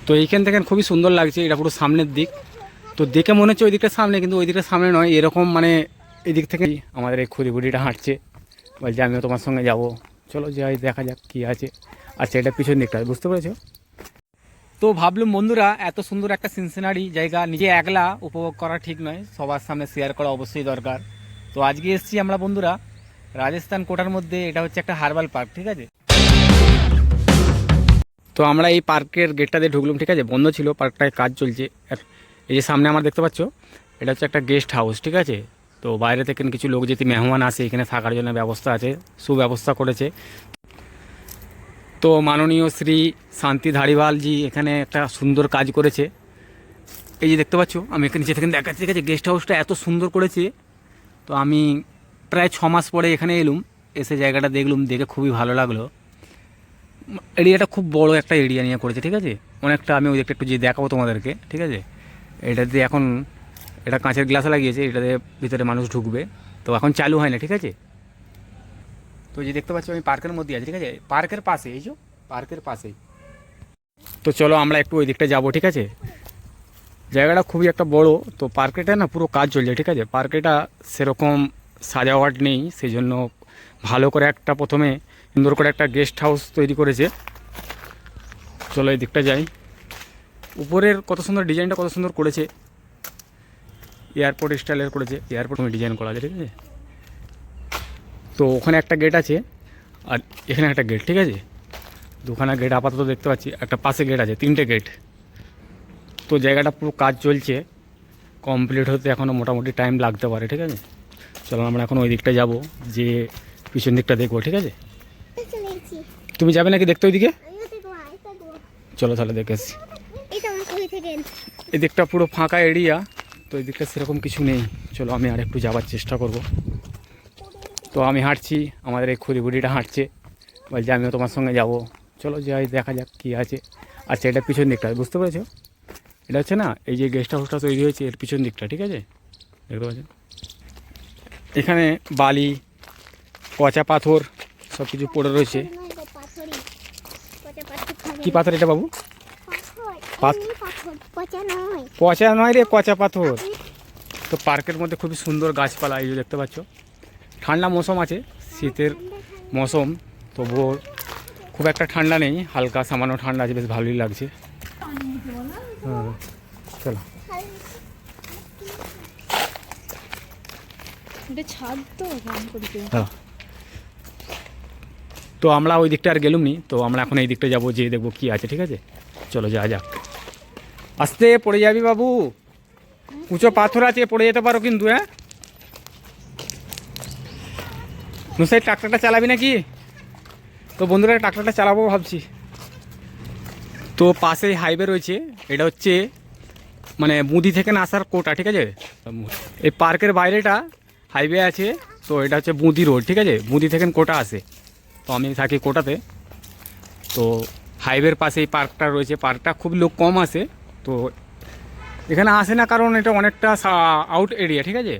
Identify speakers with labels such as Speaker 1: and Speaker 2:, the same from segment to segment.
Speaker 1: তো এইখান থেকে খুবই সুন্দর লাগছে, এটা পুরো সামনের দিক। তো দেখে মনে হচ্ছে ওই দিকটা সামনে, কিন্তু ওই দিকটা সামনে নয়, এরকম মানে এই দিক থেকে আমাদের এই খুদিগুড়িটা হাঁটছে, বলছে আমিও তোমার সঙ্গে যাব। চলো যাই, দেখা যাক কী আছে। আচ্ছা, এটা পিছন দিকটা, বুঝতে পেরেছো? তো ভাবলাম বন্ধুরা, এত সুন্দর একটা সিনসিনারি জায়গা নিজে একলা উপভোগ করা ঠিক নয়, সবার সামনে শেয়ার করা অবশ্যই দরকার। তো আজকে এসেছি আমরা বন্ধুরা রাজস্থান কোটার মধ্যে, এটা হচ্ছে একটা হার্বাল পার্ক, ঠিক আছে। তো আমরা এই পার্কের গেটটা দিয়ে ঢুকলাম, ঠিক আছে, বন্ধ ছিল, পার্কটায় কাজ চলছে। আর এই যে সামনে আমার দেখতে পাচ্ছ, এটা হচ্ছে একটা গেস্ট হাউস, ঠিক আছে। তো বাইরে থেকে কিছু লোক যদি মেহমান আসে, এখানে থাকার জন্য ব্যবস্থা আছে, সুব্যবস্থা করেছে। তো মাননীয় শ্রী শান্তি ধারিওয়ালজি এখানে একটা সুন্দর কাজ করেছে। এই যে দেখতে পাচ্ছ, আমি এখানে নিচে থেকে দেখাচ্ছি, ঠিক আছে, গেস্ট হাউসটা এত সুন্দর করেছে। তো আমি প্রায় 6 মাস পরে এখানে এলুম, এসে জায়গাটা দেখলুম, দেখে খুবই ভালো লাগলো। এরিয়াটা খুব বড় একটা এরিয়া নিয়ে করেছে, ঠিক আছে, অনেকটা। আমি ওই একটু যে দেখাবো তোমাদেরকে, ঠিক আছে। এটাতে এখন এটা কাঁচের গ্লাস লাগিয়েছে, এটাতে ভিতরে মানুষ ঢুকবে, তো এখন চালু হয় না, ঠিক আছে। তো যে দেখতে পাচ্ছি আমি পার্কের মধ্যে আছি, ঠিক আছে, পার্কের পাশে, এই যে পার্কের পাশেই। তো চলো আমরা একটু ওই দিকটা যাবো, ঠিক আছে। জায়গাটা খুবই একটা বড়। তো পার্কেটা না পুরো কাজ চলছে, ঠিক আছে। পার্কেটা সেরকম সাজাওয়াট নেই, সেই জন্য ভালো করে একটা প্রথমে সুন্দর করে একটা গেস্ট হাউস তৈরি করেছে। চলো এই দিকটা যাই। উপরের কত সুন্দর ডিজাইনটা, কত সুন্দর করেছে, এয়ারপোর্ট স্টাইলের করেছে, এয়ারপোর্ট ডিজাইন করা আছে, ঠিক আছে। তো ওখানে একটা গেট আছে, আর এখানে একটা গেট, ঠিক আছে। দুখানা গেট আপাতত দেখতে পাচ্ছি, একটা পাশে গেট আছে, 3টে গেট। তো জায়গাটা পুরো কাজ চলছে, কমপ্লিট হতে এখনও মোটামুটি টাইম লাগতে পারে, ঠিক আছে। চলো আমরা এখন ওই দিকটা যাবো, যে পিছন দিকটা দেখবো, ঠিক আছে। তুমি যাবে নাকি দেখতে ওইদিকে? চলো তাহলে দেখে এসছি। এই দিকটা পুরো ফাঁকা এরিয়া, তো এই দিকটা সেরকম কিছু নেই। চলো আমি আর একটু যাওয়ার চেষ্টা করব। তো আমি হাঁটছি, আমাদের এই খুদিগুড়িটা হাঁটছে, বলছে আমিও তোমার সঙ্গে যাব। চলো যাই, দেখা যাক কী আছে। আচ্ছা, এটা পিছন দিকটা, বুঝতে পেরেছো? এটা হচ্ছে না, এই যে গেস্ট হাউসটা তৈরি হয়েছে এর পিছন দিকটা, ঠিক আছে, দেখতে পাচ্ছেন। এখানে বালি, পচা পাথর সব কিছু পড়ে রয়েছে। কি পাথর এটা বাবু? পচা নয় রে, পচা পাথর। তো পার্কের মধ্যে খুবই সুন্দর গাছপালা, এই যে দেখতে পাচ্ছ। ঠান্ডা মৌসুম আছে, শীতের মৌসুম, তবুও খুব একটা ঠান্ডা নেই, হালকা সামান্য ঠান্ডা আছে, বেশ ভালোই লাগছে। হ্যাঁ চলো। তো আমরা ওই দিকটা আর গেলুম নি, তো আমরা এখন এই দিকটা যাবো, যেয়ে দেখবো কী আছে, ঠিক আছে। চলো যাওয়া যাক। আস্তে পড়ে যাবি বাবু, উঁচু পাথর আছে, পড়ে যেতে পারো কিন্তু। হ্যাঁ, নুসাই ট্রাক্টরটা চালাবি নাকি? তো বন্ধুরা ট্রাক্টরটা চালাবো ভাবছি। তো পাশেই হাইওয়ে রয়েছে, এটা হচ্ছে মানে মুদি থেকে না আসার কোটা, ঠিক আছে। এই পার্কের বাইরেটা হাইওয়ে আছে, তো এটা হচ্ছে বুঁদি রোড, ঠিক আছে। বুঁদি থেকে কোটা আসে, তো আমি থাকি কোটাতে। তো হাইওয়ের পাশে এই পার্কটা রয়েছে, পার্কটা খুব লোক কম আসে, তো এখানে আসে না কারণ এটা অনেকটা আউট এরিয়া, ঠিক আছে।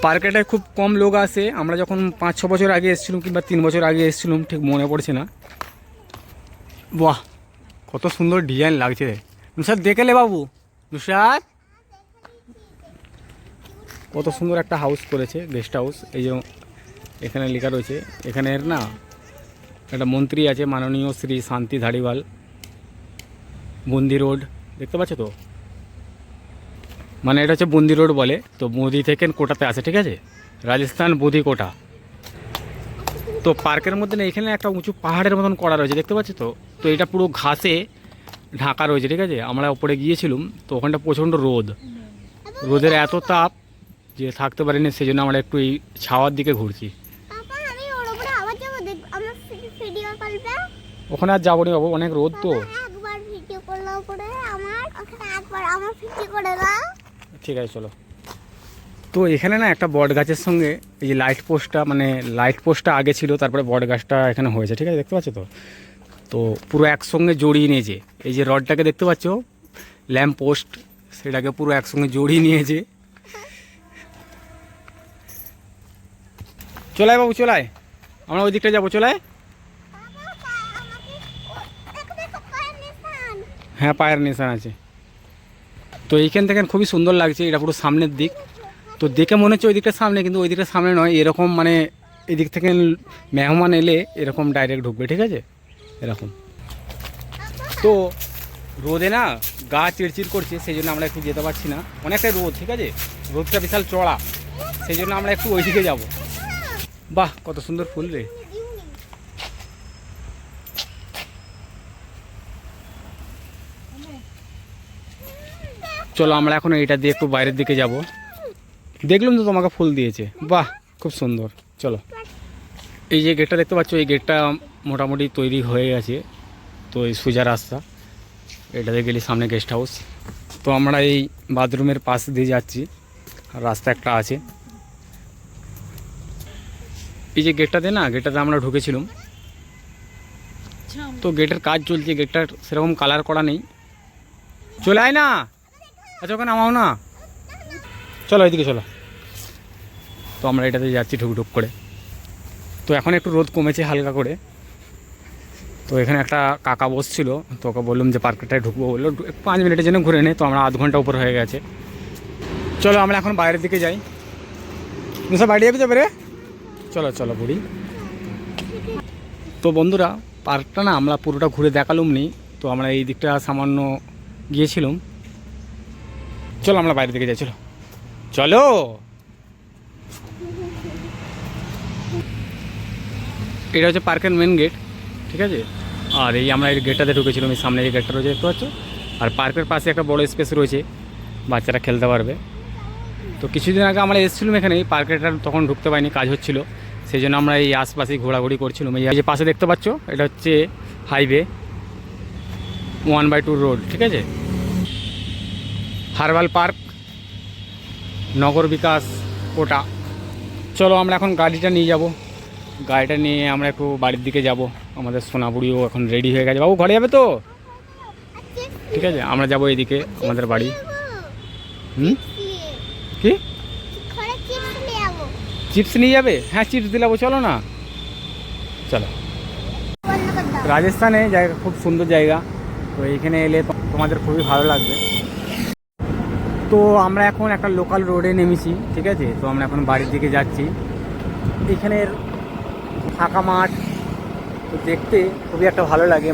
Speaker 1: পার্কেটায় খুব কম লোক আসে। আমরা যখন 5-6 বছর আগে এসেছিলাম, কিংবা 3 বছর আগে এসেছিলাম, ঠিক মনে পড়ছে না। বাহ, কত সুন্দর ডিজাইন লাগছে। নুসাদ দেখেলে বাবু, নুসাদ কত সুন্দর একটা হাউস করেছে, গেস্ট হাউস। এই যে এখানে লেখা রয়েছে, এখানের না একটা মন্ত্রী আছে, মাননীয় শ্রী শান্তি ধারিওয়াল। বুন্দি রোড দেখতে পাচ্ছ তো, মানে এটা হচ্ছে বুন্দি রোড বলে। তো বুঁদি থেকে কোটাতে আসে, ঠিক আছে, রাজস্থান বুঁদি কোটা। তো পার্কের মধ্যে না এখানে একটা উঁচু পাহাড়ের মতন করা রয়েছে, দেখতে পাচ্ছ তো। তো এটা পুরো ঘাসে ঢাকা রয়েছে, ঠিক আছে। আমরা উপরে গিয়েছিলাম, তো ওখানটা প্রচণ্ড রোদ, রোদের এত তাপ যে থাকতে পারিনি, সেই জন্য আমরা একটু এই ছাওয়ার দিকে ঘুরছি। ওখানে আর যাবো না বাবু, অনেক রোদ তো। ঠিক আছে চলো। তো এখানে না একটা বট গাছের সঙ্গে এই যে লাইট পোস্টটা, মানে লাইট পোস্টটা আগে ছিল, তারপরে বট গাছটা এখানে হয়েছে, ঠিক আছে, দেখতে পাচ্ছ তো। তো পুরো একসঙ্গে জড়িয়ে নিয়েছে, এই যে রডটাকে দেখতে পাচ্ছ, ল্যাম্প পোস্ট, সেটাকে পুরো একসঙ্গে জড়িয়ে নিয়েছে। চলায় বাবু চলায়, আমরা ওই দিকটা যাবো, চলায়। হ্যাঁ পায়ের নিশান আছে। তো এইখান থেকে খুবই সুন্দর লাগছে, এটা পুরো সামনের দিক। তো দেখে মনে হচ্ছে ওই দিকটা সামনে, কিন্তু ওই দিকটা সামনে নয়, এরকম মানে এদিক থেকে মেহমান এলে এরকম ডাইরেক্ট ঢুকবে, ঠিক আছে এরকম। তো রোদে না গা চিড়চিড় করছে, সেই জন্য আমরা একটু যেতে পারছি না, অনেকটাই রোদ, ঠিক আছে রোদটা বিশাল চড়া, সেই জন্য আমরা একটু ওইদিকে যাব। বাহ কত সুন্দর ফুল রে। চলো আমরা এখন এইটা দিয়ে একটু বাইরের দিকে যাব। দেখলাম তো তোমাকে ফুল দিয়েছে, বাহ খুব সুন্দর। চলো এই যে গেটটা দেখতে পাচ্ছ, এই গেটটা মোটামুটি তৈরি হয়ে গেছে। তো এই সোজা রাস্তা, এটাতে গেলে সামনে গেস্ট হাউস। তো আমরা এই বাথরুমের পাশ দিয়ে যাচ্ছি, আর রাস্তা একটা আছে। এই যে গেটটাতে না, গেটটাতে আমরা ঢুকেছিলাম। তো গেটের কাজ চলছে, গেটটার সেরকম কালার করা নেই। চলে আয় না, আচ্ছা ওখানে নামাও না, চলো এদিকে চলো। তো আমরা এটাতে যাচ্ছি ঢুকঢুক করে। তো এখন একটু রোদ কমেছে হালকা করে। তো এখানে একটা কাকা বসছিল, তো ওকে বললাম যে পার্কটায় ঢুকবো, বললো 5 মিনিটের জন্য ঘুরে নে। তো আমরা আধ ঘন্টা উপর হয়ে গেছে। চলো আমরা এখন বাইরের দিকে যাই। সব বাইরে যাবি যাবে রে, চলো চলো বুড়ি। তো বন্ধুরা পার্কটা না আমরা পুরোটা ঘুরে দেখালুম নি, তো আমরা এই দিকটা সামান্য গিয়েছিলাম। চলো আমরা বাইরের দিকে যাই, চলো চলো। এটা হচ্ছে পার্কের মেন গেট, ঠিক আছে। আর এই আমরা এই গেটটাতে ঢুকেছিলাম, এই সামনে যে গেটটা রয়েছে দেখতে পাচ্ছ। আর পার্কের পাশে একটা বড় স্পেস রয়েছে, বাচ্চারা খেলতে পারবে। তো কিছুদিন আগে আমরা এসেছিলাম এখানে, এই পার্কেটা তখন ঢুকতে পারিনি, কাজ হচ্ছিল, সেই জন্য আমরা এই আশপাশেই ঘোরাঘুরি করছিলাম। এই যে পাশে দেখতে পাচ্ছ, এটা হচ্ছে হাইওয়ে 1/2 রোড, ঠিক আছে। হারবাল পার্ক, নগর বিকাশ কোটা। চলো আমরা এখন গাড়িটা নিয়ে যাব, গাড়িটা নিয়ে আমরা একটু বাড়ির দিকে যাব। আমাদের সোনাবুড়িও এখন রেডি হয়ে গেছে। বাবু ঘরে যাবে তো, ঠিক আছে আমরা যাব এইদিকে আমাদের বাড়ি। কি চিপস নিয়ে যাবে? হ্যাঁ চিপস দিলাবো, চলো না চলো। রাজস্থানে জায়গা খুব সুন্দর জায়গা, তো এইখানে এলে তোমাদের খুবই ভালো লাগবে। তো আমরা এখন একটা লোকাল রোডে নেমেছি, ঠিক আছে। তো আমরা এখন বাড়ির দিকে যাচ্ছি। এখানের ফাঁকা মাঠ তো দেখতে খুবই একটা ভালো লাগে।